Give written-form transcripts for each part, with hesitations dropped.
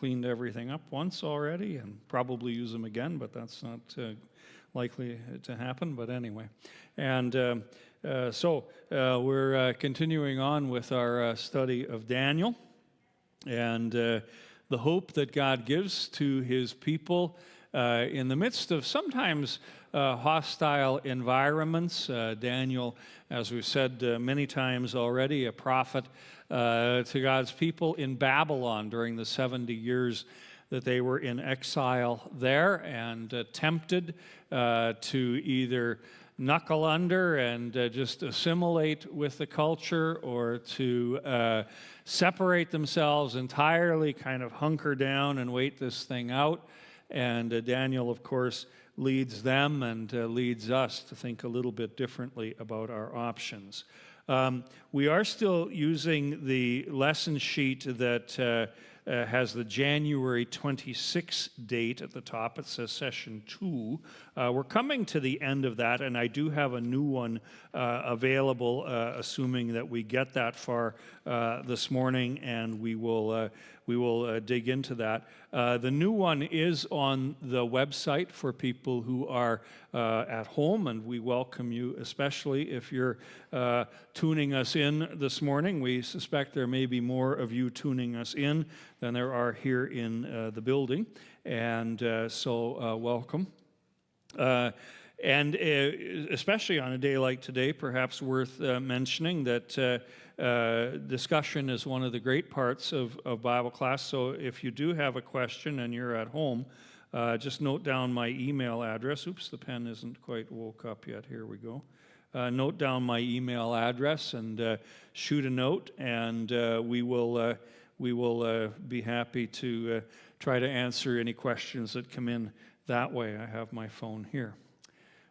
cleaned everything up once already and probably use them again, but that's not likely to happen. But anyway, and so we're continuing on with our study of Daniel and the hope that God gives to his people in the midst of sometimes hostile environments. Daniel, as we've said many times already, a prophet to God's people in Babylon during the 70 years that they were in exile there, and tempted to either knuckle under and just assimilate with the culture, or to separate themselves entirely, kind of hunker down and wait this thing out. And Daniel, of course, leads them and leads us to think a little bit differently about our options. We are still using the lesson sheet that has the January 26th date at the top. It says session 2. We're coming to the end of that, and I do have a new one available, assuming that we get that far this morning, and we will dig into that. The new one is on the website for people who are at home, and we welcome you, especially if you're tuning us in this morning. We suspect there may be more of you tuning us in than there are here in the building, and so welcome. And especially on a day like today, perhaps worth mentioning that discussion is one of the great parts of Bible class. So if you do have a question and you're at home, just note down my email address. Oops, the pen isn't quite woke up yet. Here we go. Note down my email address and shoot a note, and we will be happy to try to answer any questions that come in that way. I have my phone here.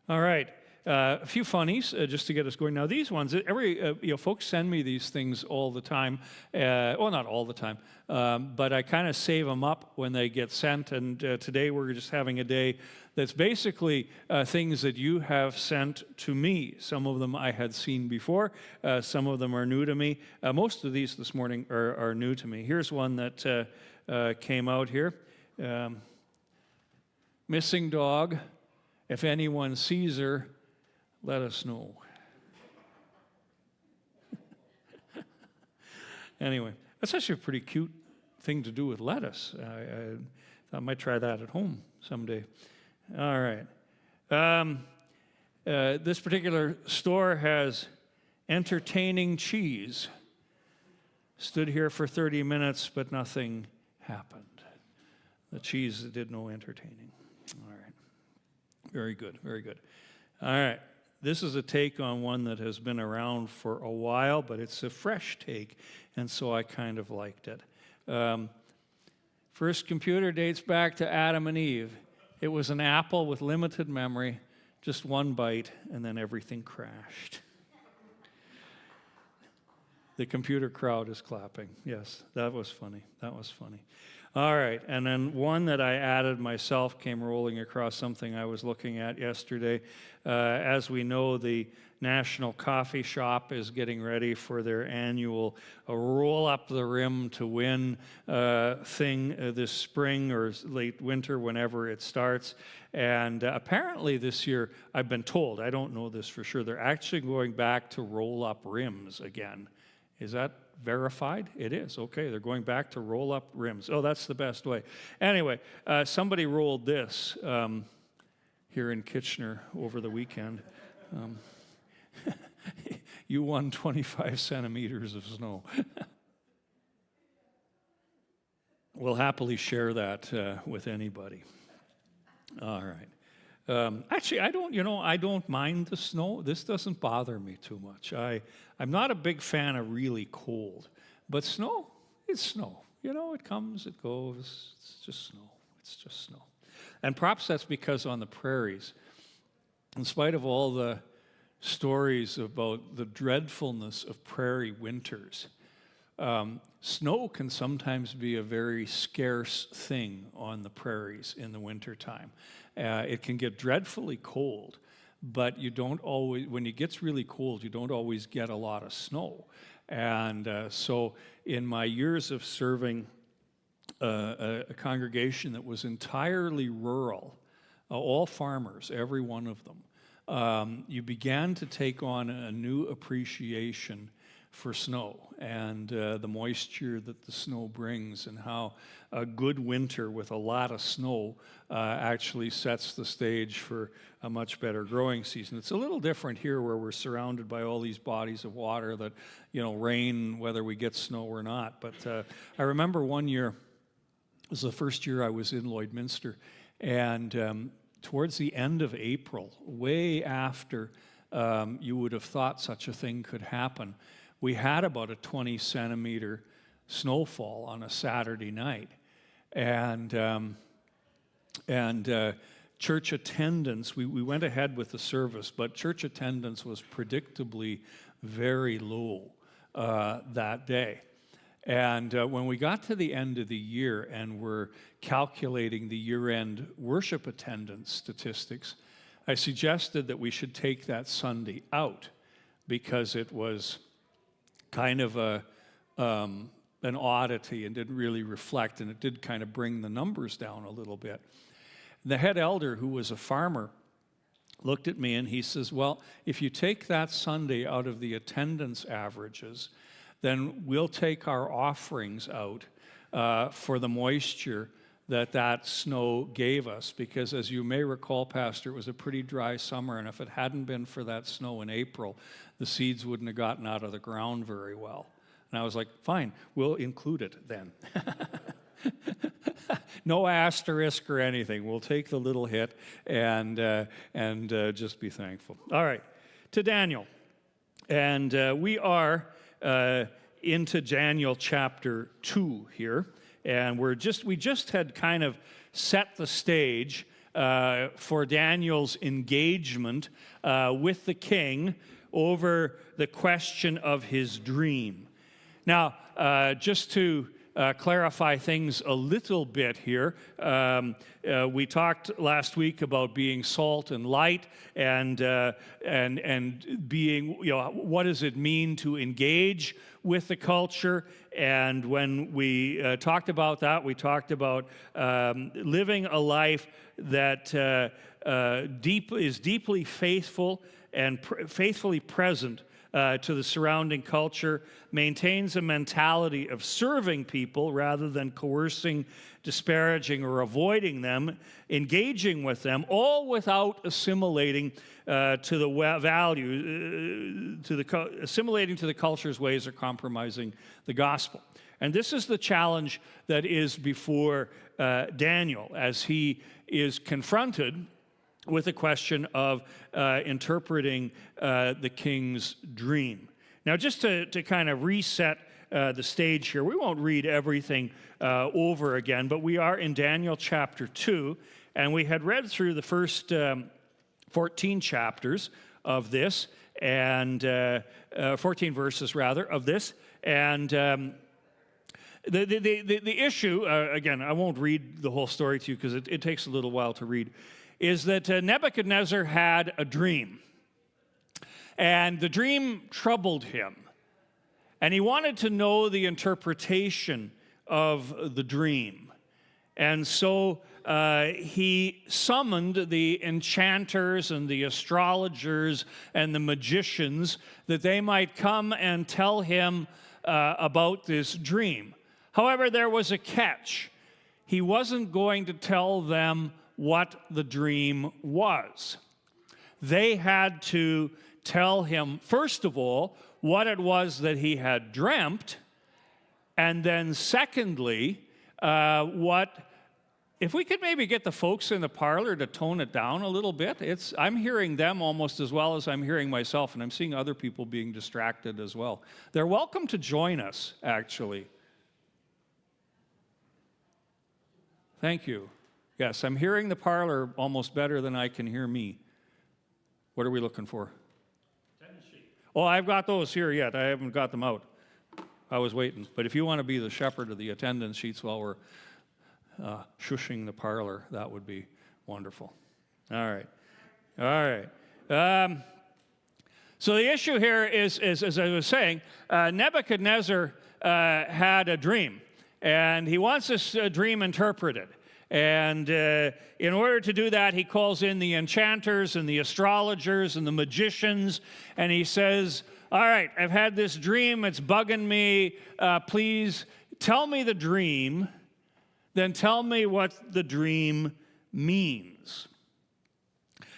All right. A few funnies just to get us going. Now, these ones, folks send me these things all the time. Well, not all the time, but I kind of save them up when they get sent. And today we're just having a day that's basically things that you have sent to me. Some of them I had seen before. Some of them are new to me. Most of these this morning are new to me. Here's one that came out here. Missing dog. If anyone sees her, let us know. Anyway, that's actually a pretty cute thing to do with lettuce. I might try that at home someday. All right. This particular store has entertaining cheese. Stood here for 30 minutes, but nothing happened. The cheese did no entertaining. All right. Very good, very good. All right. This is a take on one that has been around for a while, but it's a fresh take, and so I kind of liked it. First computer dates back to Adam and Eve. It was an apple with limited memory, just one bite, and then everything crashed. The computer crowd is clapping. Yes, that was funny. That was funny. All right, and then one that I added myself came rolling across something I was looking at yesterday. As we know, the National Coffee Shop is getting ready for their annual roll up the rim to win thing this spring or late winter, whenever it starts. And apparently this year, I've been told, I don't know this for sure, they're actually going back to roll up rims again. Is that verified? It is. Okay, they're going back to roll up rims. Oh, that's the best way. Anyway, somebody rolled this here in Kitchener over the weekend. You won 25 centimeters of snow. We'll happily share that with anybody. All right. Actually, I don't mind the snow. This doesn't bother me too much. I'm not a big fan of really cold, but snow, it's snow. You know, it comes, it goes. It's just snow. It's just snow. And perhaps that's because on the prairies, in spite of all the stories about the dreadfulness of prairie winters, snow can sometimes be a very scarce thing on the prairies in the wintertime. It can get dreadfully cold, but you don't always, when it gets really cold, you don't always get a lot of snow. And so in my years of serving a congregation that was entirely rural, all farmers, every one of them, you began to take on a new appreciation for snow and the moisture that the snow brings, and how a good winter with a lot of snow actually sets the stage for a much better growing season. It's a little different here, where we're surrounded by all these bodies of water that, rain whether we get snow or not. But I remember one year, it was the first year I was in Lloydminster, and towards the end of April, way after you would have thought such a thing could happen, we had about a 20-centimeter snowfall on a Saturday night, and church attendance, we went ahead with the service, but church attendance was predictably very low that day. And when we got to the end of the year and were calculating the year-end worship attendance statistics, I suggested that we should take that Sunday out, because it was kind of an oddity and didn't really reflect, and it did kind of bring the numbers down a little bit. The head elder, who was a farmer, looked at me and he says, well, if you take that Sunday out of the attendance averages, then we'll take our offerings out for the moisture that snow gave us, because as you may recall, Pastor, it was a pretty dry summer, and if it hadn't been for that snow in April, the seeds wouldn't have gotten out of the ground very well. And I was like, fine, we'll include it then. No asterisk or anything. We'll take the little hit and just be thankful. All right, to Daniel. And we are into Daniel chapter 2 here. And we just had kind of set the stage for Daniel's engagement with the king over the question of his dream. Now, just to clarify things a little bit here, we talked last week about being salt and light, and being, what does it mean to engage with the culture? And when we talked about that, we talked about living a life that is deeply faithful and faithfully present to the surrounding culture, maintains a mentality of serving people rather than coercing, disparaging, or avoiding them, engaging with them, all without assimilating to the value, assimilating to the culture's ways, or compromising the gospel. And this is the challenge that is before Daniel as he is confronted with the question of interpreting the king's dream. Now, just to kind of reset the stage here, we won't read everything over again, but we are in Daniel chapter 2, and we had read through the first 14 chapters of this, and 14 verses, rather, of this, and the issue, again, I won't read the whole story to you because it takes a little while to read, is that Nebuchadnezzar had a dream. And the dream troubled him. And he wanted to know the interpretation of the dream. And so he summoned the enchanters and the astrologers and the magicians that they might come and tell him about this dream. However, there was a catch. He wasn't going to tell them what the dream was. They had to tell him, first of all, what it was that he had dreamt, and then secondly, if we could maybe get the folks in the parlor to tone it down a little bit. I'm hearing them almost as well as I'm hearing myself, and I'm seeing other people being distracted as well. They're welcome to join us, actually. Thank you. Yes, I'm hearing the parlor almost better than I can hear me. What are we looking for? Attendance sheet. Oh, I've got those here yet. I haven't got them out. I was waiting. But if you want to be the shepherd of the attendance sheets while we're shushing the parlor, that would be wonderful. All right. So the issue here is, as I was saying, Nebuchadnezzar had a dream. and he wants this dream interpreted. And in order to do that, he calls in the enchanters and the astrologers and the magicians, and he says, all right, I've had this dream, it's bugging me, please tell me the dream, then tell me what the dream means.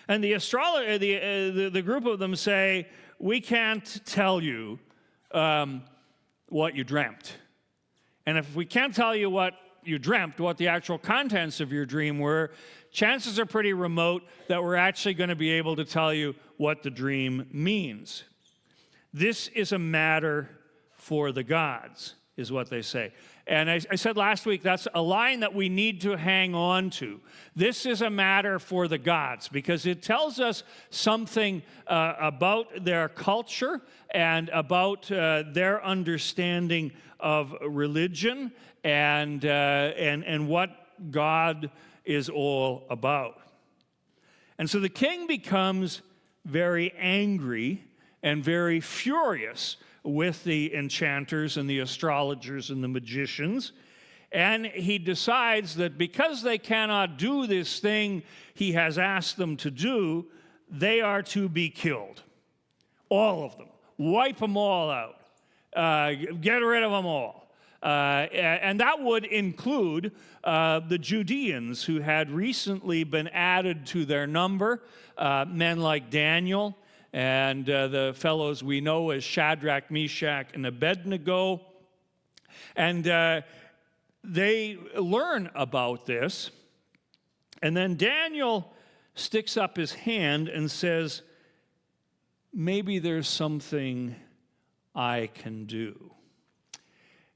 And the astrologer, the group of them say, we can't tell you what you dreamt. And if we can't tell you what you dreamt, what the actual contents of your dream were, chances are pretty remote that we're actually going to be able to tell you what the dream means. This is a matter for the gods, is what they say. And I said last week, that's a line that we need to hang on to. This is a matter for the gods, because it tells us something about their culture and about their understanding of religion and what God is all about. And so the king becomes very angry and very furious with the enchanters and the astrologers and the magicians. And he decides that because they cannot do this thing he has asked them to do, they are to be killed. All of them. Wipe them all out. Get rid of them all. And that would include the Judeans who had recently been added to their number, men like Daniel, and the fellows we know as Shadrach, Meshach, and Abednego. And they learn about this. And then Daniel sticks up his hand and says, maybe there's something I can do.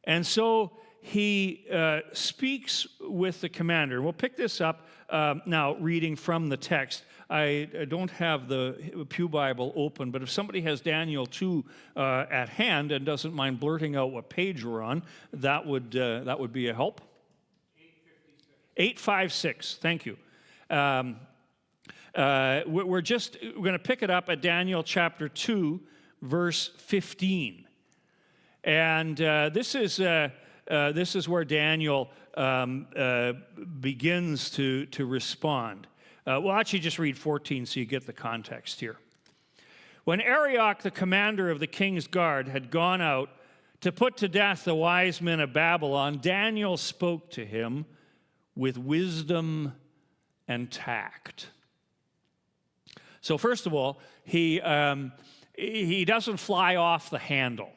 And so he speaks with the commander. We'll pick this up now, reading from the text. I don't have the Pew Bible open, but if somebody has Daniel 2 at hand and doesn't mind blurting out what page we're on, that would be a help. 856. Thank you. We're going to pick it up at Daniel chapter 2, verse 15. And this is where Daniel begins to respond. We'll actually just read 14 so you get the context here. When Arioch, the commander of the king's guard, had gone out to put to death the wise men of Babylon, Daniel spoke to him with wisdom and tact. So first of all, he doesn't fly off the handle.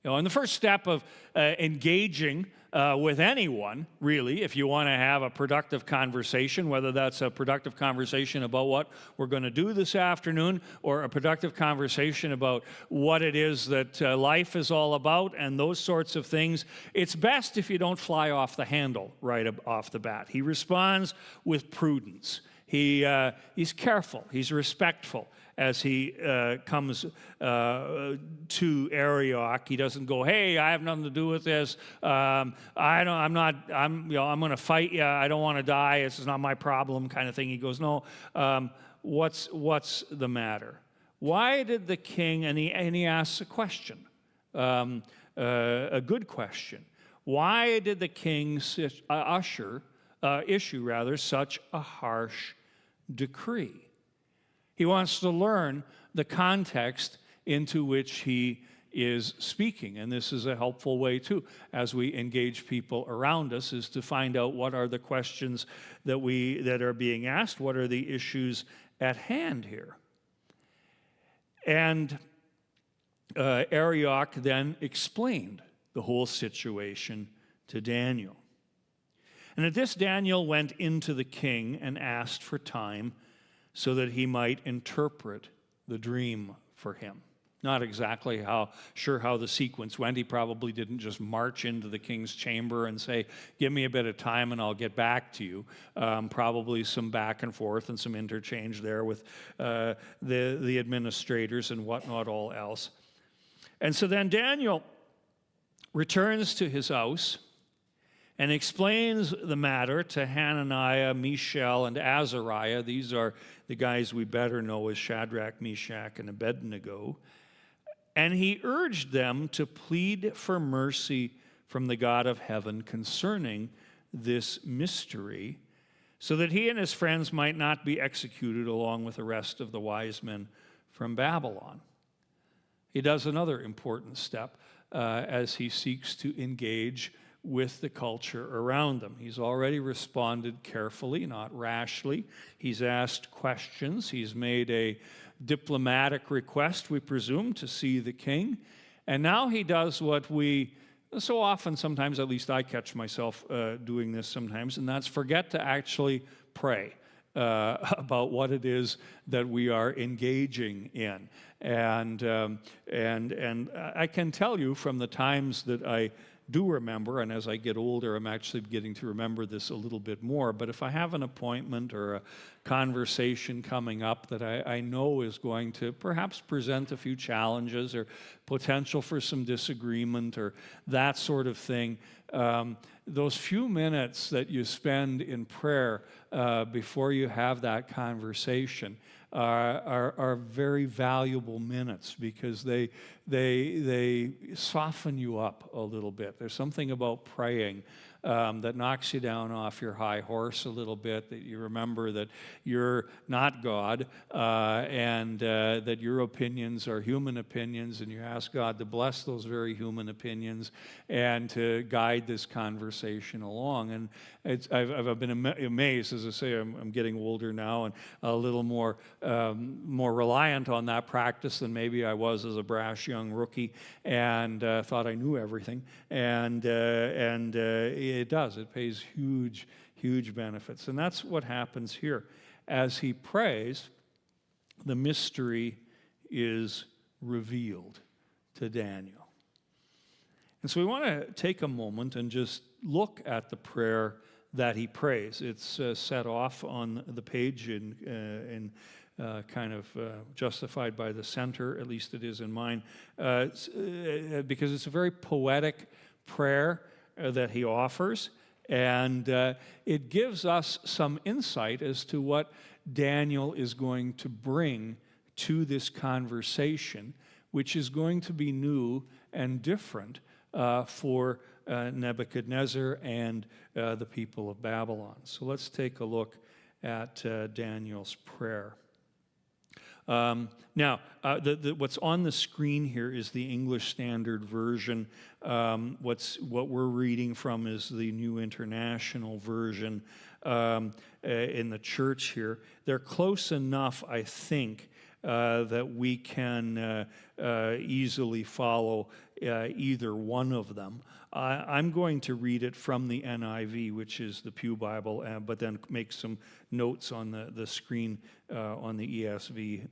You know, and the first step of engaging with anyone, really, if you want to have a productive conversation, whether that's a productive conversation about what we're going to do this afternoon or a productive conversation about what it is that life is all about and those sorts of things, it's best if you don't fly off the handle right off the bat. He responds with prudence. He's careful. He's respectful as he comes to Arioch. He doesn't go, "Hey, I have nothing to do with this. I'm going to fight you. I don't want to die. This is not my problem," kind of thing. He goes, "No, what's the matter? Why did the king?" And he asks a question, a good question. Why did the king issue such a harsh decree? He wants to learn the context into which he is speaking. And this is a helpful way, too, as we engage people around us, is to find out what are the questions that are being asked, what are the issues at hand here. And Arioch then explained the whole situation to Daniel. And at this, Daniel went into the king and asked for time so that he might interpret the dream for him. Not exactly sure how the sequence went. He probably didn't just march into the king's chamber and say, "Give me a bit of time and I'll get back to you." Probably some back and forth and some interchange there with the administrators and whatnot all else. And so then Daniel returns to his house and explains the matter to Hananiah, Mishael, and Azariah. These are the guys we better know as Shadrach, Meshach, and Abednego. And he urged them to plead for mercy from the God of heaven concerning this mystery, so that he and his friends might not be executed along with the rest of the wise men from Babylon. He does another important step as he seeks to engage with the culture around them. He's already responded carefully, not rashly. He's asked questions. He's made a diplomatic request, we presume, to see the king. And now he does what we so often, sometimes, at least I catch myself doing this sometimes, and that's forget to actually pray about what it is that we are engaging in. And I can tell you from the times that I do remember, and as I get older, I'm actually getting to remember this a little bit more, but if I have an appointment or a conversation coming up that I know is going to perhaps present a few challenges or potential for some disagreement or that sort of thing, those few minutes that you spend in prayer before you have that conversation are very valuable minutes, because they soften you up a little bit. There's something about praying that knocks you down off your high horse a little bit, that you remember that you're not God, and that your opinions are human opinions, and you ask God to bless those very human opinions and to guide this conversation along. And I've been amazed, as I say, I'm getting older now and a little more reliant on that practice than maybe I was as a brash young rookie, and thought I knew everything. And it does. It pays huge benefits. And that's what happens here. As he prays, the mystery is revealed to Daniel. And so we want to take a moment and just look at the prayer that he prays. It's set off on the page in kind of justified by the center, at least it is in mine, because it's a very poetic prayer that he offers, and it gives us some insight as to what Daniel is going to bring to this conversation, which is going to be new and different for Nebuchadnezzar and the people of Babylon. So let's take a look at Daniel's prayer. Now, what's on the screen here is the English Standard Version. What we're reading from is the New International Version in the church here. They're close enough, I think, that we can easily follow either one of them. I'm going to read it from the NIV, which is the Pew Bible, but then make some notes on the screen on the ESV,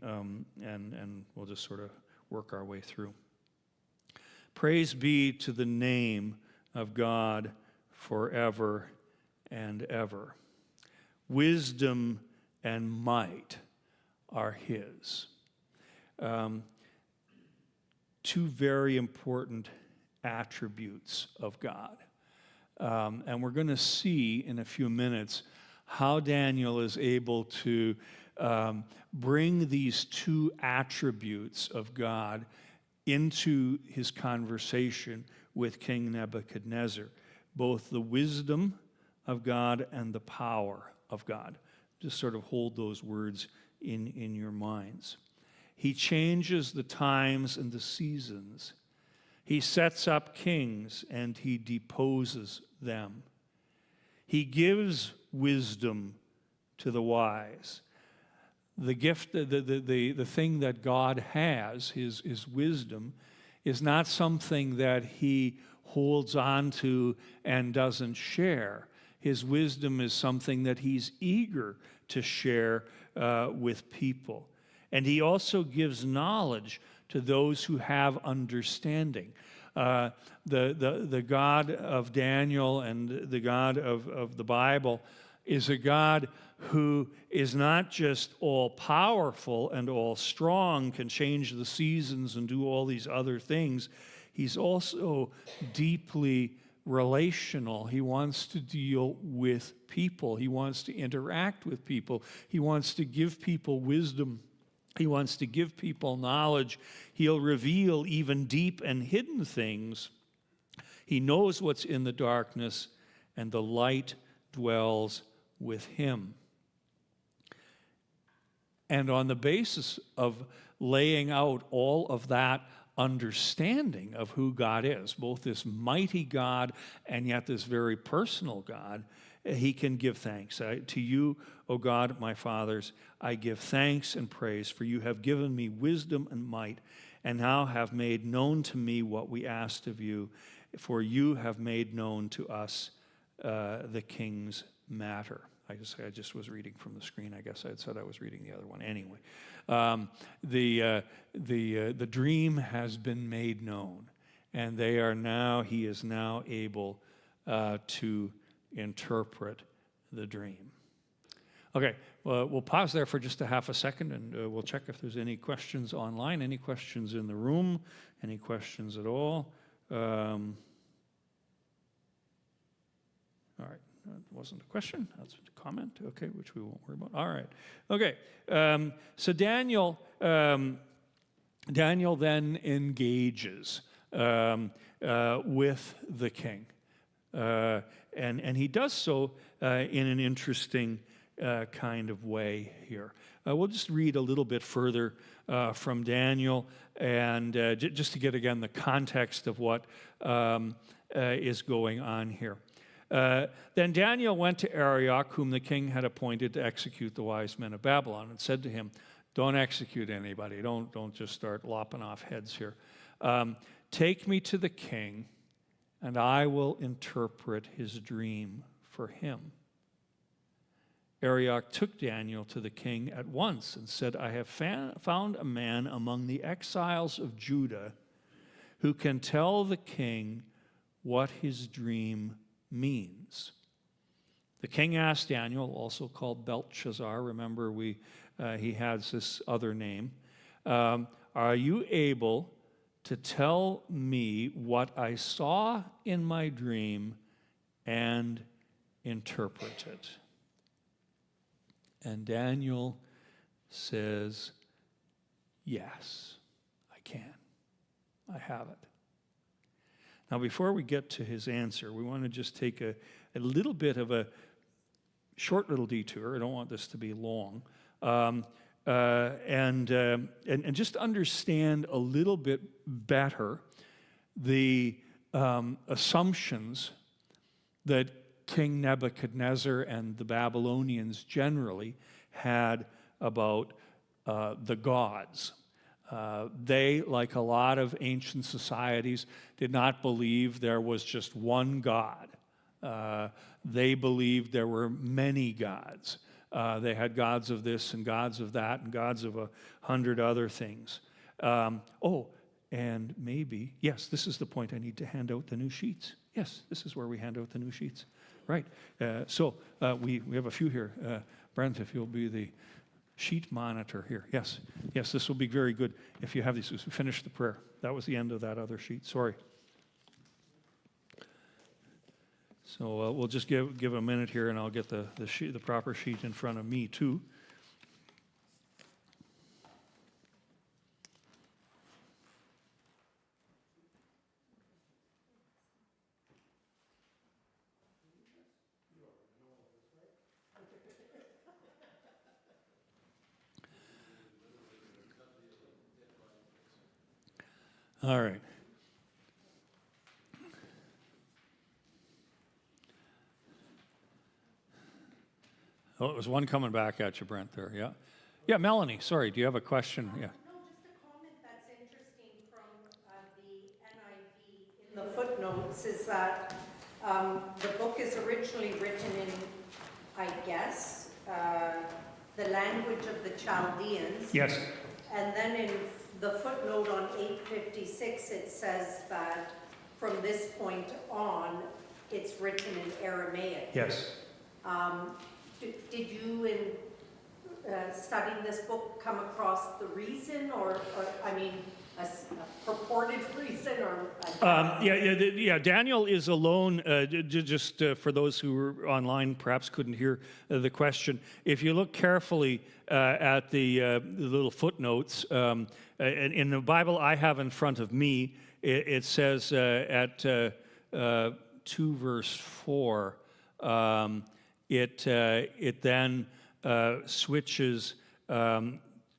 and we'll just sort of work our way through. Praise be to the name of God forever and ever. Wisdom and might are his. Two very important attributes of God. And we're going to see in a few minutes how Daniel is able to bring these two attributes of God into his conversation with King Nebuchadnezzar, both the wisdom of God and the power of God. Just sort of hold those words in your minds. He changes the times and the seasons. He sets up kings and he deposes them. He gives wisdom to the wise. The gift, the thing that God has, his wisdom, is not something that he holds on to and doesn't share. His wisdom is something that he's eager to share with people. And he also gives knowledge to those who have understanding. The God of Daniel and the God of the Bible is a God who is not just all-powerful and all-strong, can change the seasons and do all these other things. He's also deeply relational. He wants to deal with people. He wants to interact with people. He wants to give people wisdom. He wants to give people knowledge. He'll reveal even deep and hidden things. He knows what's in the darkness, and the light dwells with him. And on the basis of laying out all of that understanding of who God is, both this mighty God and yet this very personal God, he can give thanks. To you, O God, my fathers, I give thanks and praise, for you have given me wisdom and might, and now have made known to me what we asked of you, for you have made known to us the king's matter. I just was reading from the screen. I guess I had said I was reading the other one. Anyway, the dream has been made known, and he is now able to interpret the dream. Okay, well, we'll pause there for just a half a second, and we'll check if there's any questions online, any questions in the room, any questions at all. All right. That wasn't a question. That's a comment. Okay, which we won't worry about. All right. Okay. So Daniel then engages with the king, and he does so in an interesting kind of way here. We'll just read a little bit further from Daniel, and just to get again the context of what is going on here. Then Daniel went to Arioch, whom the king had appointed to execute the wise men of Babylon, and said to him, "Don't execute anybody. Don't just start lopping off heads here. Take me to the king, and I will interpret his dream for him." Arioch took Daniel to the king at once and said, "I have found a man among the exiles of Judah who can tell the king what his dream means." The king asked Daniel, also called Belteshazzar, remember he has this other name, "Are you able to tell me what I saw in my dream and interpret it?" And Daniel says, "Yes, I can. I have it." Now, before we get to his answer, we want to just take a little bit of a short little detour. I don't want this to be long. And just understand a little bit better the assumptions that King Nebuchadnezzar and the Babylonians generally had about the gods. They, like a lot of ancient societies, did not believe there was just one God. They believed there were many gods. They had gods of this and gods of that and gods of 100 other things. And maybe, yes, this is the point I need to hand out the new sheets. Yes, this is where we hand out the new sheets. Right. So we have a few here. Brent, if you'll be the sheet monitor here. Yes, this will be very good if you have these. We finished the prayer. That was the end of that other sheet. Sorry. So we'll just give a minute here, and I'll get the proper sheet in front of me too. All right. Oh, it was one coming back at you, Brent, there, yeah. Yeah, Melanie, sorry, do you have a question? Yeah. No, just a comment that's interesting from the NIV in the footnotes is that the book is originally written in, I guess, the language of the Chaldeans. Yes. And then in the footnote on 856, it says that from this point on, it's written in Aramaic. Yes. Did you, in studying this book, come across the reason, or I mean, a purported reason, or? Yeah. Daniel is alone. Just for those who were online, perhaps couldn't hear the question. If you look carefully at the little footnotes in the Bible I have in front of me, it says at 2 verse 4, it then switches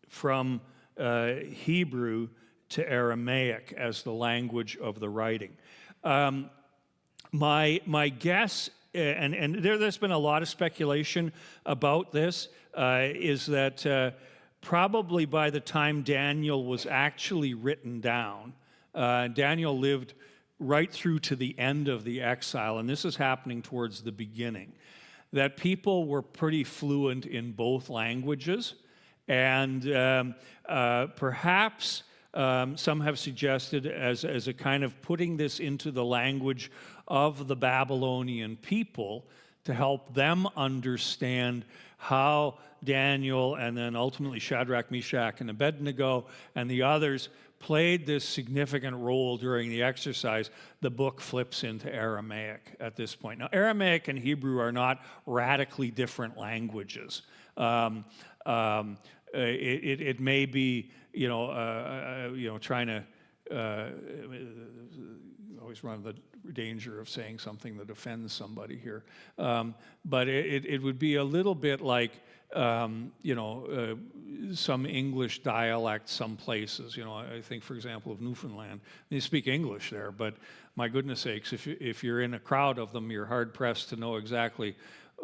from Hebrew to Aramaic as the language of the writing. My guess, and there's been a lot of speculation about this, is that probably by the time Daniel was actually written down, Daniel lived right through to the end of the exile, and this is happening towards the beginning, that people were pretty fluent in both languages, and perhaps some have suggested as a kind of putting this into the language of the Babylonian people to help them understand how Daniel and then ultimately Shadrach, Meshach, and Abednego and the others played this significant role during the exercise. The book flips into Aramaic at this point. Now, Aramaic and Hebrew are not radically different languages. It may be, trying to always run the danger of saying something that offends somebody here. But it would be a little bit like, some English dialect some places. I think, for example, of Newfoundland. They speak English there, but my goodness sakes, if you're in a crowd of them, you're hard-pressed to know exactly,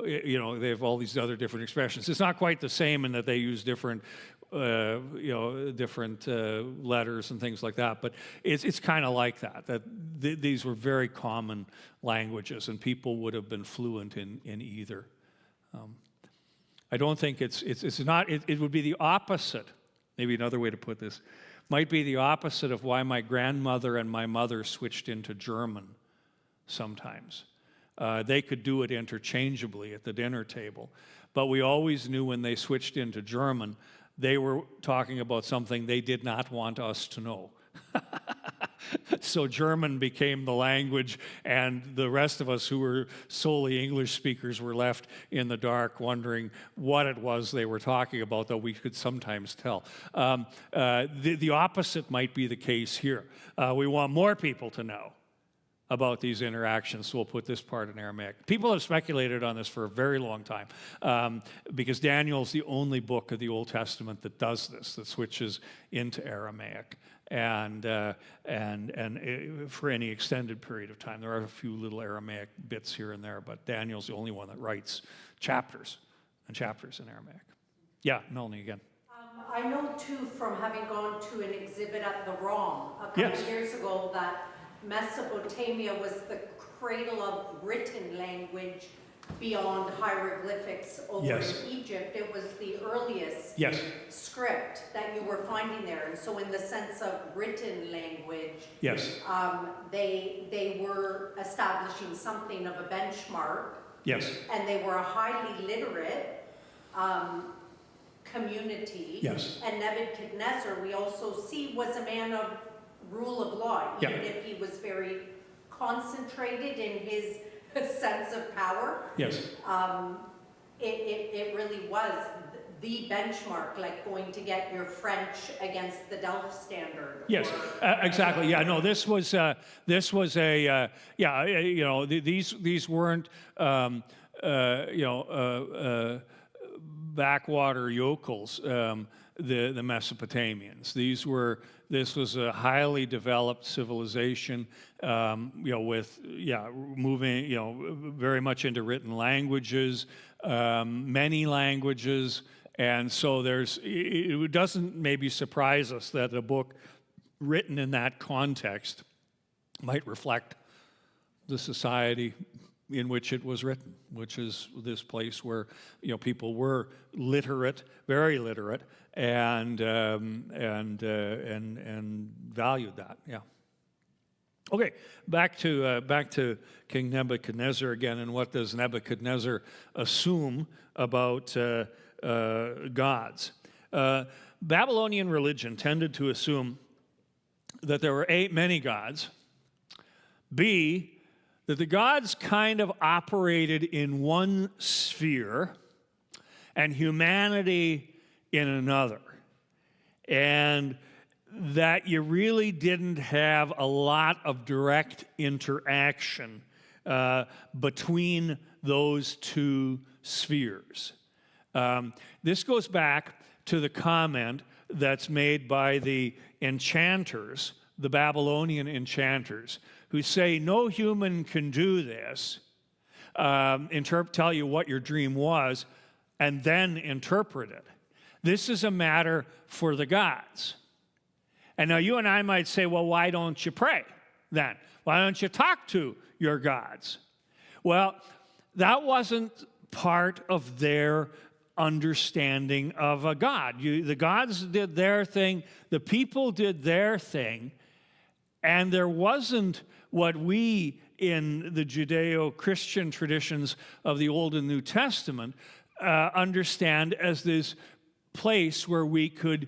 they have all these other different expressions. It's not quite the same in that they use different different letters and things like that. But it's kind of like that these were very common languages, and people would have been fluent in either. I don't think it's not, it would be the opposite. Maybe another way to put this might be the opposite of why my grandmother and my mother switched into German sometimes. They could do it interchangeably at the dinner table. But we always knew when they switched into German, they were talking about something they did not want us to know. So German became the language, and the rest of us who were solely English speakers were left in the dark wondering what it was they were talking about, though we could sometimes tell. The opposite might be the case here. We want more people to know about these interactions, so we'll put this part in Aramaic. People have speculated on this for a very long time, because Daniel's the only book of the Old Testament that does this, that switches into Aramaic, and for any extended period of time. There are a few little Aramaic bits here and there, but Daniel's the only one that writes chapters and chapters in Aramaic. Yeah, Melanie again. I know too, from having gone to an exhibit at the ROM a couple of years ago, that Mesopotamia was the cradle of written language beyond hieroglyphics over in Egypt. It was the earliest script that you were finding there. And so in the sense of written language, they were establishing something of a benchmark. And they were a highly literate community. And Nebuchadnezzar, we also see, was a man of rule of law, even if he was very concentrated in his sense of power. It really was the benchmark, like going to get your French against the Delft standard. Exactly. Yeah, no, this was a these weren't backwater yokels. The Mesopotamians. This was a highly developed civilization, with moving, very much into written languages, many languages, and so it doesn't maybe surprise us that a book written in that context might reflect the society in which it was written, which is this place where people were literate, very literate, and valued that. Okay, back to King Nebuchadnezzar again, and what does Nebuchadnezzar assume about gods? Babylonian religion tended to assume that there were A, many gods, B, that the gods kind of operated in one sphere and humanity in another. And that you really didn't have a lot of direct interaction between those two spheres. This goes back to the comment that's made by the enchanters, the Babylonian enchanters, who say no human can do this, tell you what your dream was, and then interpret it. This is a matter for the gods. And now you and I might say, well, why don't you pray then? Why don't you talk to your gods? Well, that wasn't part of their understanding of a God. The gods did their thing, the people did their thing, and there wasn't what we in the Judeo-Christian traditions of the Old and New Testament understand as this place where we could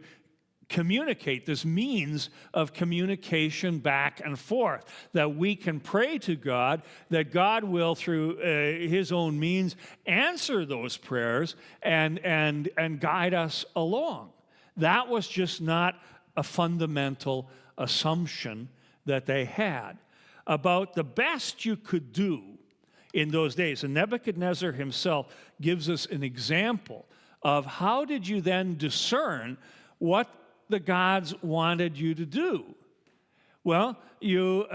communicate, this means of communication back and forth, that we can pray to God, that God will, through his own means, answer those prayers and guide us along. That was just not a fundamental assumption that they had about the best you could do in those days. And Nebuchadnezzar himself gives us an example of how did you then discern what the gods wanted you to do. Well, you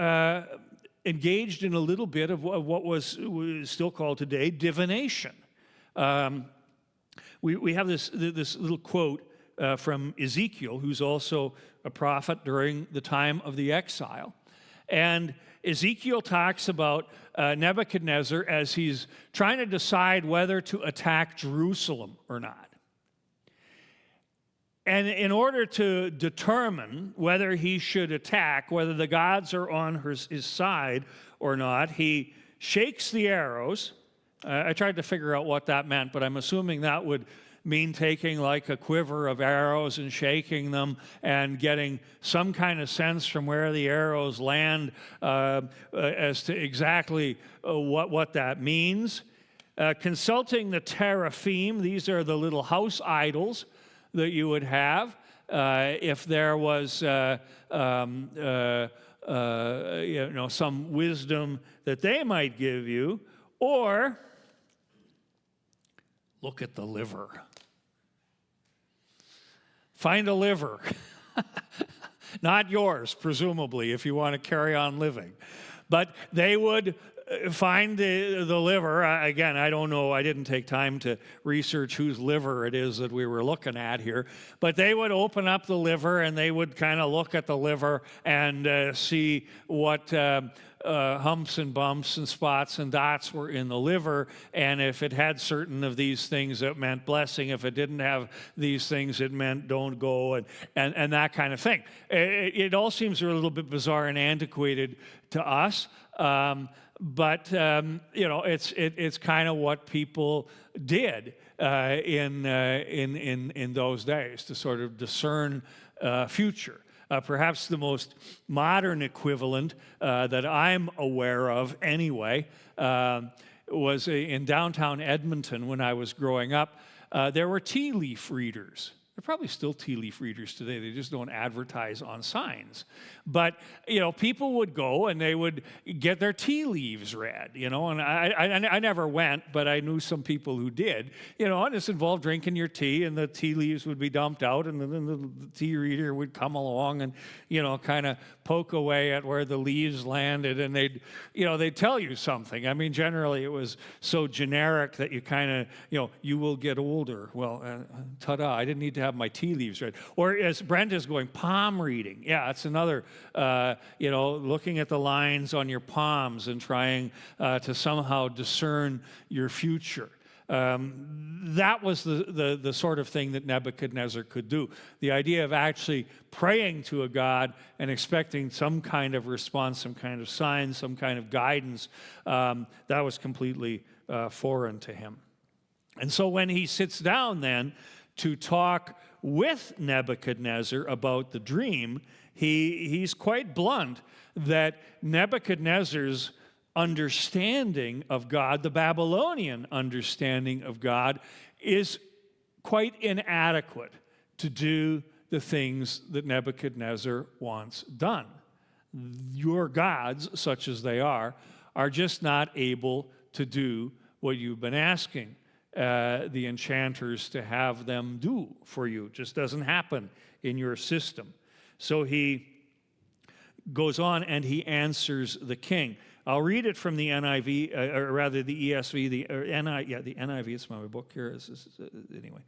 engaged in a little bit of what was still called today divination. We have this little quote from Ezekiel, who's also a prophet during the time of the exile. And Ezekiel talks about Nebuchadnezzar as he's trying to decide whether to attack Jerusalem or not. And in order to determine whether he should attack, whether the gods are on his side or not, he shakes the arrows. I tried to figure out what that meant, but I'm assuming that would mean taking like a quiver of arrows and shaking them and getting some kind of sense from where the arrows land as to exactly what that means. Consulting the teraphim, these are the little house idols that you would have if there was some wisdom that they might give you, or look at the liver. Find a liver. Not yours, presumably, if you want to carry on living. But they would find the liver. Again, I don't know. I didn't take time to research whose liver it is that we were looking at here. But they would open up the liver, and they would kind of look at the liver and see what humps and bumps and spots and dots were in the liver. And if it had certain of these things, it meant blessing. If it didn't have these things, it meant don't go, and that kind of thing. It all seems a little bit bizarre and antiquated to us. But it's kind of what people did in those days to sort of discern future. Perhaps the most modern equivalent that I'm aware of, anyway, was in downtown Edmonton when I was growing up. There were tea leaf readers. They're probably still tea leaf readers today. They just don't advertise on signs. But, people would go and they would get their tea leaves read, and I never went, but I knew some people who did, and this involved drinking your tea, and the tea leaves would be dumped out, and then the tea reader would come along and, kind of poke away at where the leaves landed, and they'd tell you something. I mean, generally it was so generic that you kind of, you will get older. Well, ta-da, I didn't need to have my tea leaves read. Or as Brent is going, palm reading. Yeah, it's another, looking at the lines on your palms and trying to somehow discern your future. That was the sort of thing that Nebuchadnezzar could do. The idea of actually praying to a god and expecting some kind of response, some kind of sign, some kind of guidance, that was completely foreign to him. And so when he sits down then to talk with Nebuchadnezzar about the dream, he's quite blunt that Nebuchadnezzar's understanding of God, the Babylonian understanding of God, is quite inadequate to do the things that Nebuchadnezzar wants done. Your gods, such as they are just not able to do what you've been asking the enchanters to have them do for you. It just doesn't happen in your system. So he goes on and he answers the king. I'll read it from the NIV, or rather the ESV, the NIV, it's my book here, anyway.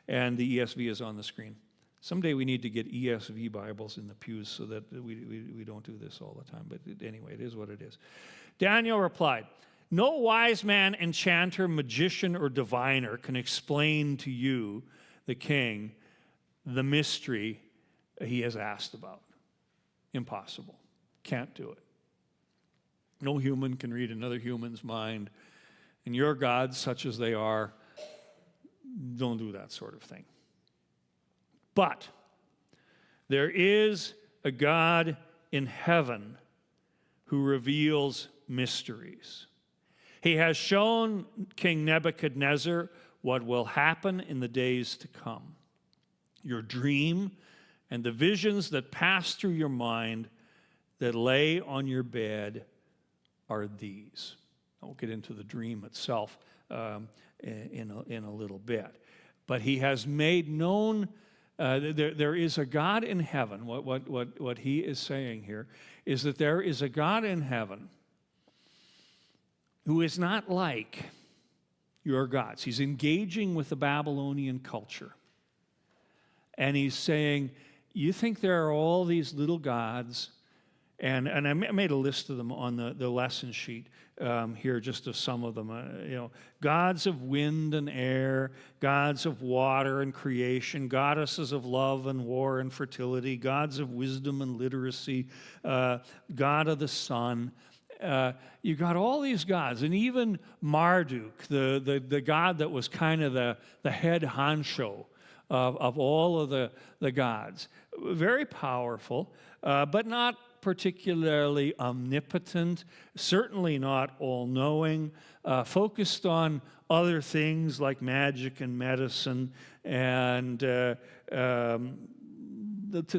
And the ESV is on the screen. Someday we need to get ESV Bibles in the pews so that we don't do this all the time. But anyway, it is what it is. Daniel replied, "No wise man, enchanter, magician, or diviner can explain to you, the king, the mystery he has asked about." Impossible. Can't do it. No human can read another human's mind. And your gods, such as they are, don't do that sort of thing. But there is a God in heaven who reveals mysteries. He has shown King Nebuchadnezzar what will happen in the days to come. Your dream and the visions that pass through your mind that lay on your bed are these. I won't get into the dream itself in a little bit. But he has made known, there is a God in heaven. What he is saying here is that there is a God in heaven who is not like your gods. He's engaging with the Babylonian culture. And he's saying, you think there are all these little gods, and I made a list of them on the lesson sheet here, just of some of them. Gods of wind and air, gods of water and creation, goddesses of love and war and fertility, gods of wisdom and literacy, God of the sun. You got all these gods, and even Marduk, the god that was kind of the head honcho of all of the gods. Very powerful, but not particularly omnipotent, certainly not all-knowing, focused on other things like magic and medicine and to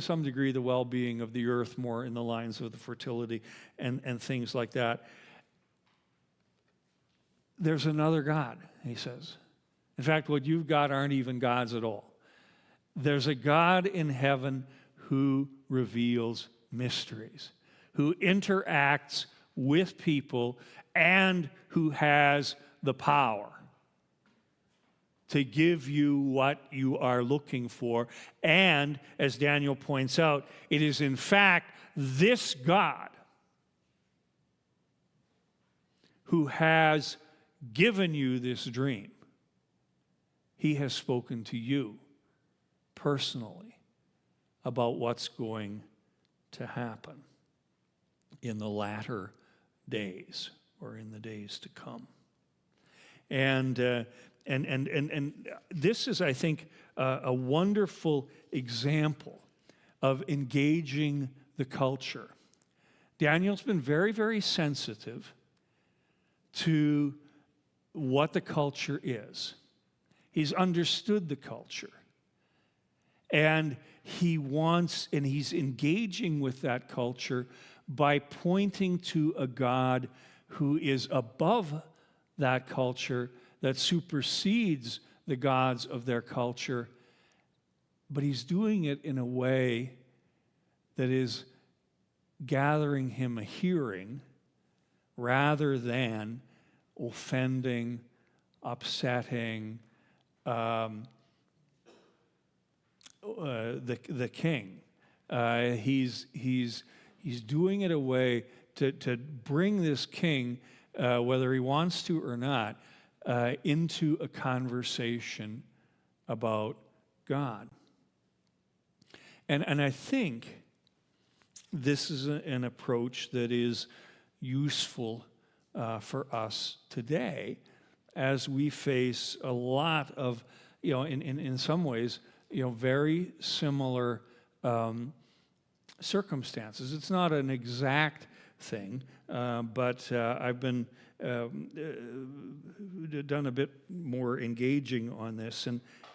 some degree the well-being of the earth, more in the lines of the fertility and things like that. There's another God, he says. In fact, what you've got aren't even gods at all. There's a God in heaven who reveals mysteries, who interacts with people, and who has the power to give you what you are looking for. And, as Daniel points out, it is in fact this God who has given you this dream. He has spoken to you personally about what's going to happen in the latter days, or in the days to come. And this is, I think, a wonderful example of engaging the culture. Daniel's been very, very sensitive to what the culture is. He's understood the culture. And he's engaging with that culture by pointing to a God who is above that culture, that supersedes the gods of their culture. But he's doing it in a way that is gathering him a hearing rather than offending, upsetting the king. He's doing it a way to bring this king, whether he wants to or not, into a conversation about God. And I think this is an approach that is useful for us today, as we face a lot of, in some ways, very similar circumstances. It's not an exact thing, but I've been done a bit more engaging on this,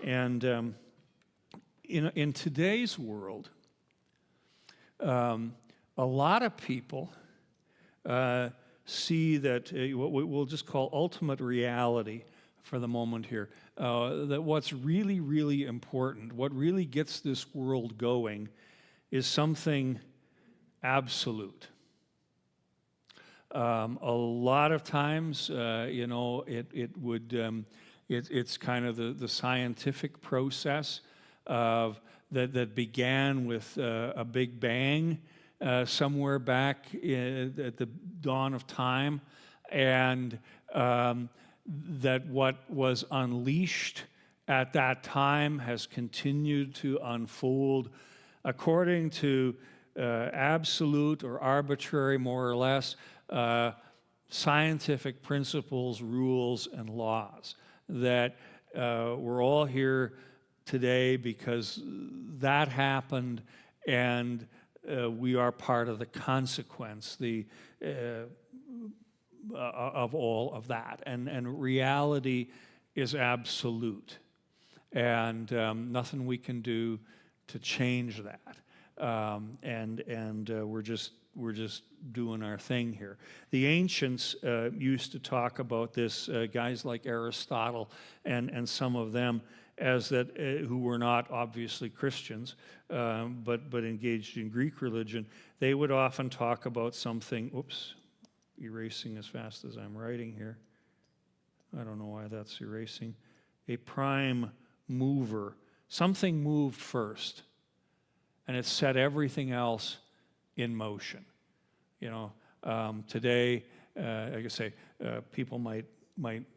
and in today's world, a lot of people see that what we'll just call ultimate reality for the moment here, that what's really, really important, what really gets this world going, is something absolute. A lot of times, it's kind of the scientific process of that began with a big bang somewhere back at the dawn of time, and that what was unleashed at that time has continued to unfold according to absolute or arbitrary, more or less, scientific principles, rules, and laws. That we're all here today because that happened, and we are part of the consequence of all of that. And reality is absolute, and nothing we can do to change that. We're just doing our thing here. The ancients used to talk about this, guys like Aristotle and some of them, as that who were not obviously Christians, but engaged in Greek religion. They would often talk about something. Oops, erasing as fast as I'm writing here. I don't know why that's erasing. A prime mover. Something moved first, and it set everything else in motion. Today, like I say, people might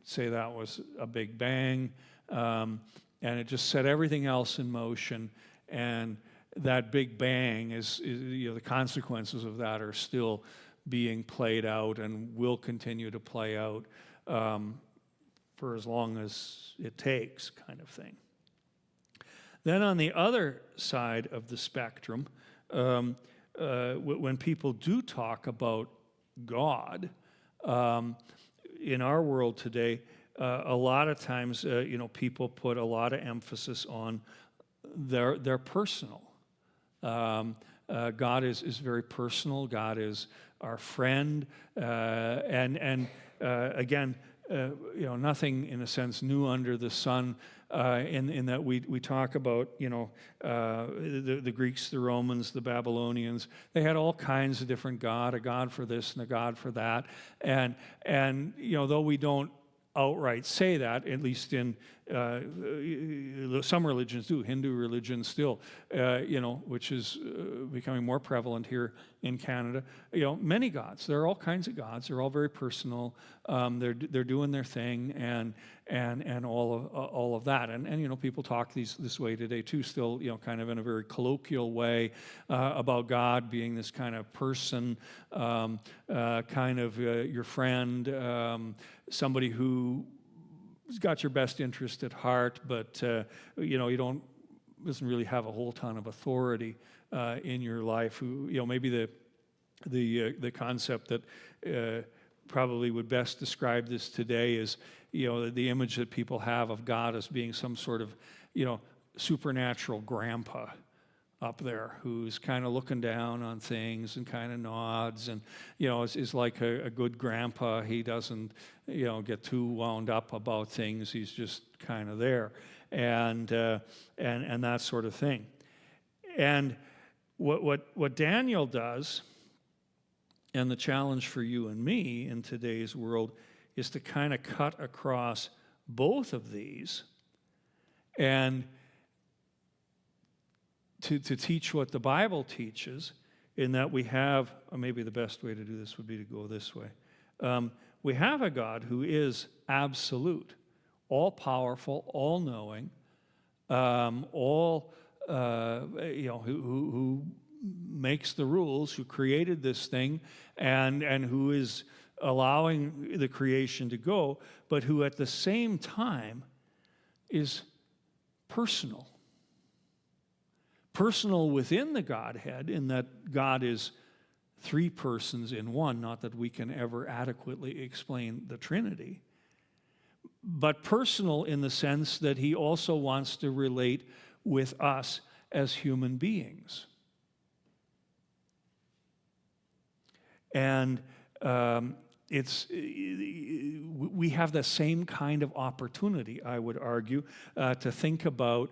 say that was a big bang, and it just set everything else in motion. And that big bang is the consequences of that are still being played out and will continue to play out for as long as it takes, kind of thing. Then on the other side of the spectrum, when people do talk about God, in our world today, a lot of times, people put a lot of emphasis on their personal. God is very personal. God is our friend, and again, nothing in a sense new under the sun. In that we talk about, the Greeks, the Romans, the Babylonians. They had all kinds of different God, a God for this and a God for that. And though we don't outright say that, at least in some religions do, Hindu religion still, which is becoming more prevalent here in Canada. Many gods. There are all kinds of gods. They're all very personal. They're doing their thing, and all of that. And people talk this way today too. Still, kind of in a very colloquial way about God being this kind of person, kind of your friend, somebody who's got your best interest at heart, but doesn't really have a whole ton of authority in your life. Who maybe the concept that probably would best describe this today is the image that people have of God as being some sort of supernatural grandpa up there who's kind of looking down on things and kind of nods and is like a good grandpa. He doesn't get too wound up about things. He's just kind of there, and that sort of thing. And what Daniel does, and the challenge for you and me in today's world, is to kind of cut across both of these and to teach what the Bible teaches, in that we have, or maybe the best way to do this would be to go this way. We have a God who is absolute, all-powerful, all-knowing, who makes the rules, who created this thing, and who is allowing the creation to go, but who at the same time is personal. Personal within the Godhead, in that God is three persons in one, not that we can ever adequately explain the Trinity, but personal in the sense that he also wants to relate with us as human beings. And we have the same kind of opportunity, I would argue, to think about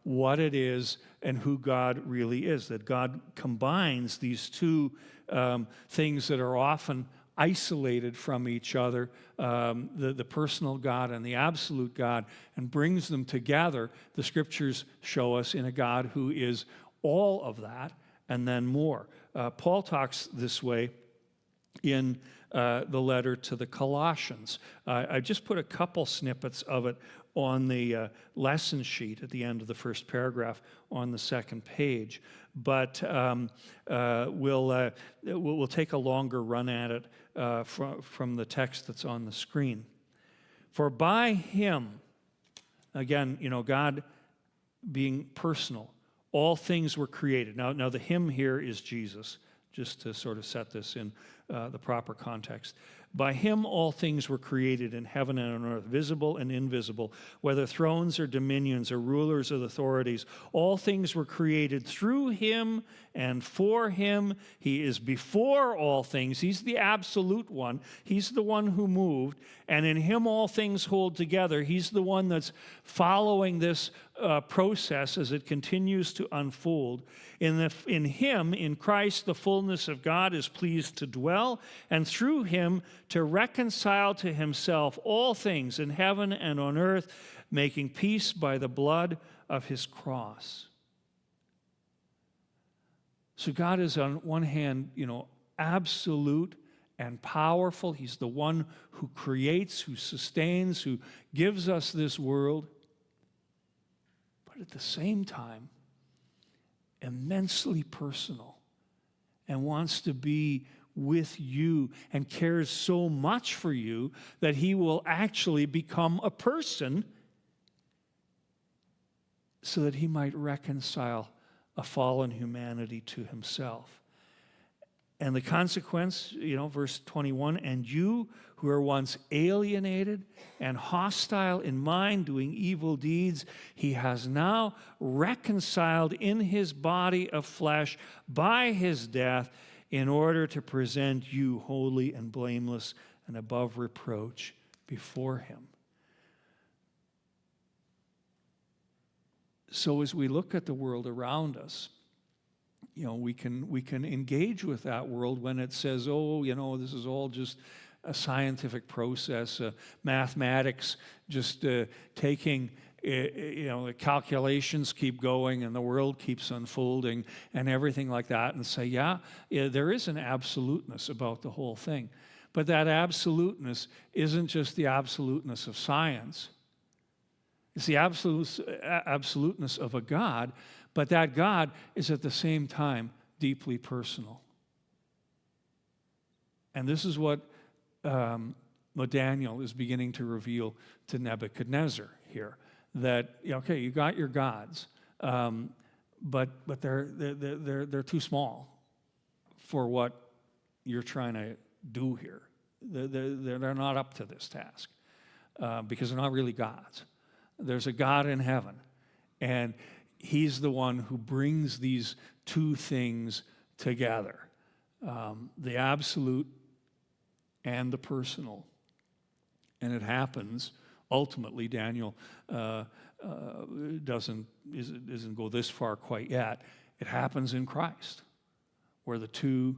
what it is and who God really is, that God combines these two things that are often isolated from each other, the personal God and the absolute God, and brings them together. The scriptures show us in a God who is all of that and then more. Paul talks this way in the letter to the Colossians. I just put a couple snippets of it on the lesson sheet at the end of the first paragraph on the second page, but we'll take a longer run at it from the text that's on the screen. For by him, again, God being personal, all things were created. Now the him here is Jesus, just to sort of set this in the proper context. By him all things were created in heaven and on earth, visible and invisible, whether thrones or dominions or rulers or authorities. All things were created through him and for him. He is before all things. He's the absolute one. He's the one who moved. And in him all things hold together. He's the one that's following this process as it continues to unfold. In him, in Christ, the fullness of God is pleased to dwell, and through him to reconcile to himself all things in heaven and on earth, making peace by the blood of his cross. So God is on one hand, absolute and powerful. He's the one who creates, who sustains, who gives us this world. But at the same time, immensely personal and wants to be with you and cares so much for you that he will actually become a person so that he might reconcile a fallen humanity to himself. And the consequence, verse 21, and you who were once alienated and hostile in mind, doing evil deeds, he has now reconciled in his body of flesh by his death in order to present you holy and blameless and above reproach before him. So as we look at the world around us, we can engage with that world when it says, this is all just a scientific process, mathematics, just taking, the calculations keep going and the world keeps unfolding and everything like that, and say, yeah, there is an absoluteness about the whole thing. But that absoluteness isn't just the absoluteness of science. It's the absoluteness of a God, but that God is at the same time deeply personal. And this is what Daniel is beginning to reveal to Nebuchadnezzar here. That, you got your gods, but they're too small for what you're trying to do here. They're not up to this task because they're not really gods. There's a God in heaven, and he's the one who brings these two things together, the absolute and the personal. And it happens, ultimately, Daniel doesn't go this far quite yet. It happens in Christ, where the two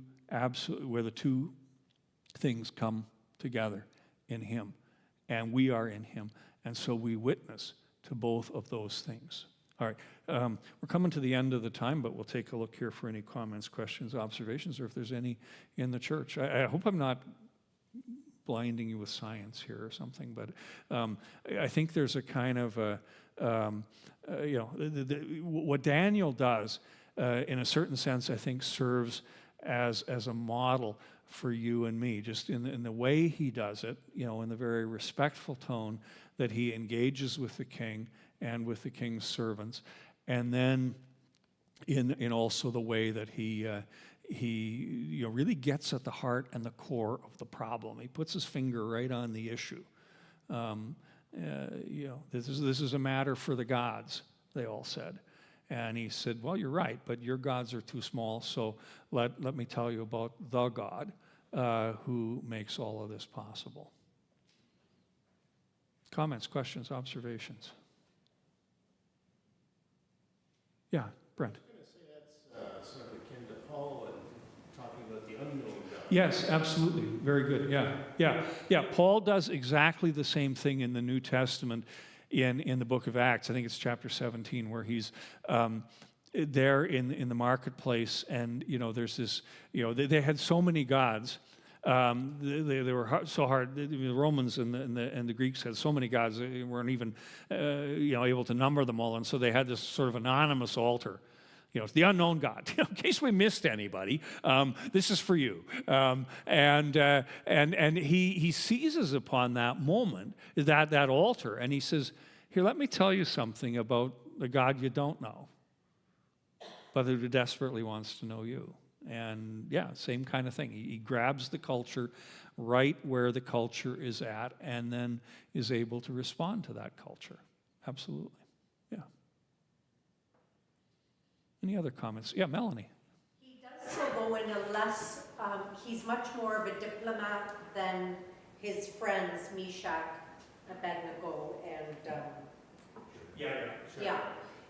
things come together in him, and we are in him. And so we witness to both of those things. All right, we're coming to the end of the time, but we'll take a look here for any comments, questions, observations, or if there's any in the church. I hope I'm not blinding you with science here or something, but I think there's a kind of what Daniel does, in a certain sense, I think serves as a model for you and me, just in the way he does it, in the very respectful tone that he engages with the king and with the king's servants, and then in also the way that he really gets at the heart and the core of the problem. He puts his finger right on the issue. This is a matter for the gods, they all said. And he said, well, you're right, but your gods are too small, so let me tell you about the God who makes all of this possible. Comments, questions, observations? Yeah, Brent. I was going to say that's sort of akin to Paul and talking about the unknown God. Yes, absolutely. Very good. Yeah. Paul does exactly the same thing in the New Testament in the book of Acts. I think it's chapter 17 where he's there in the marketplace, and there's this, they had so many gods. They were so hard. The Romans and the Greeks had so many gods they weren't even able to number them all, and so they had this sort of anonymous altar. It's the unknown God. In case we missed anybody, this is for you. And he seizes upon that moment, that altar, and he says, "Here, let me tell you something about the God you don't know, but who desperately wants to know you." And yeah, same kind of thing. He grabs the culture right where the culture is at, and then is able to respond to that culture. Absolutely. Yeah. Any other comments? Yeah, Melanie. He does so though in a less, he's much more of a diplomat than his friends Meshach, Abednego, and Sure. yeah,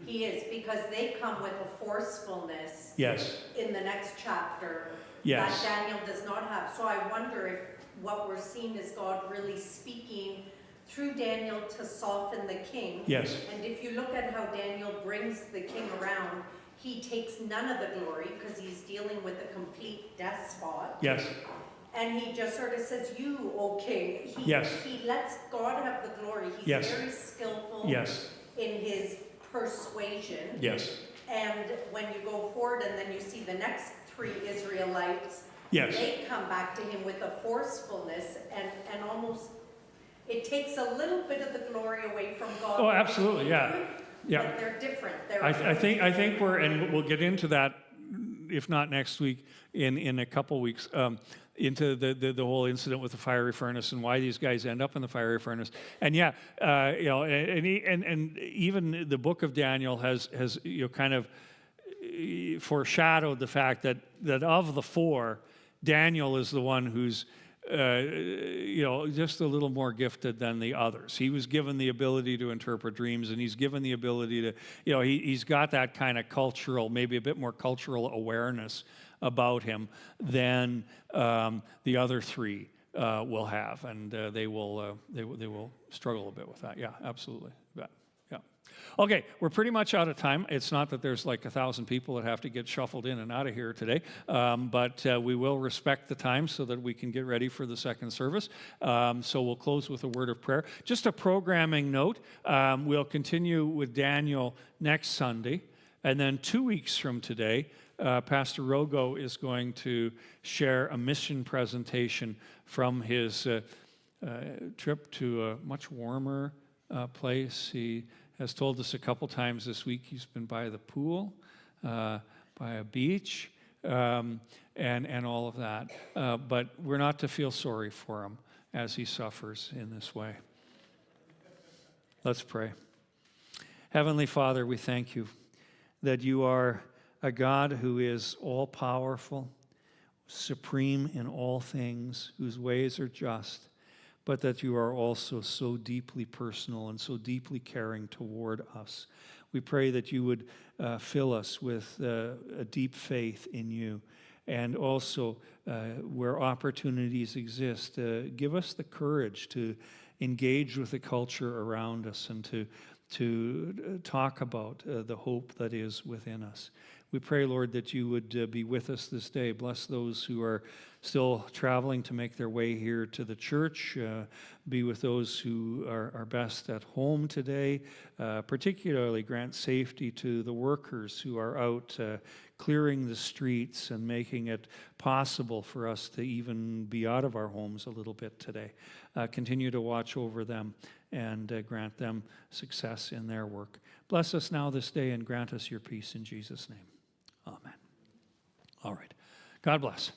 he is, because they come with a forcefulness Yes. in the next chapter Yes. that Daniel does not have. So I wonder if what we're seeing is God really speaking through Daniel to soften the king. Yes. And if you look at how Daniel brings the king around, he takes none of the glory because he's dealing with a complete despot. Yes. And he just sort of says, "You, O king." Yes. He lets God have the glory. He's Yes. very skillful Yes. in his persuasion. Yes. And when you go forward and then you see the next three Israelites, Yes. they come back to him with a forcefulness and almost, it takes a little bit of the glory away from God. Oh, absolutely. Yeah. Yeah. But they're different. I think we're, and we'll get into that, if not next week, in a couple weeks, into the whole incident with the fiery furnace and why these guys end up in the fiery furnace. And yeah, and even the book of Daniel has kind of foreshadowed the fact that of the four, Daniel is the one who's just a little more gifted than the others. He was given the ability to interpret dreams, and he's given the ability to, he's got that kind of cultural, maybe a bit more cultural awareness about him than the other three will have, and they will struggle a bit with that. Yeah, absolutely. Yeah. Okay, we're pretty much out of time. It's not that there's like 1,000 people that have to get shuffled in and out of here today, but we will respect the time so that we can get ready for the second service. So we'll close with a word of prayer. Just a programming note, we'll continue with Daniel next Sunday, and then 2 weeks from today, Pastor Rogo is going to share a mission presentation from his trip to a much warmer place. He has told us a couple times this week he's been by the pool, by a beach, and all of that. But we're not to feel sorry for him as he suffers in this way. Let's pray. Heavenly Father, we thank you that you are a God who is all-powerful, supreme in all things, whose ways are just, but that you are also so deeply personal and so deeply caring toward us. We pray that you would fill us with a deep faith in you, and also where opportunities exist, give us the courage to engage with the culture around us and to talk about the hope that is within us. We pray, Lord, that you would be with us this day. Bless those who are still traveling to make their way here to the church. Be with those who are best at home today. Particularly grant safety to the workers who are out clearing the streets and making it possible for us to even be out of our homes a little bit today. Continue to watch over them and grant them success in their work. Bless us now this day and grant us your peace in Jesus' name. Amen. All right. God bless.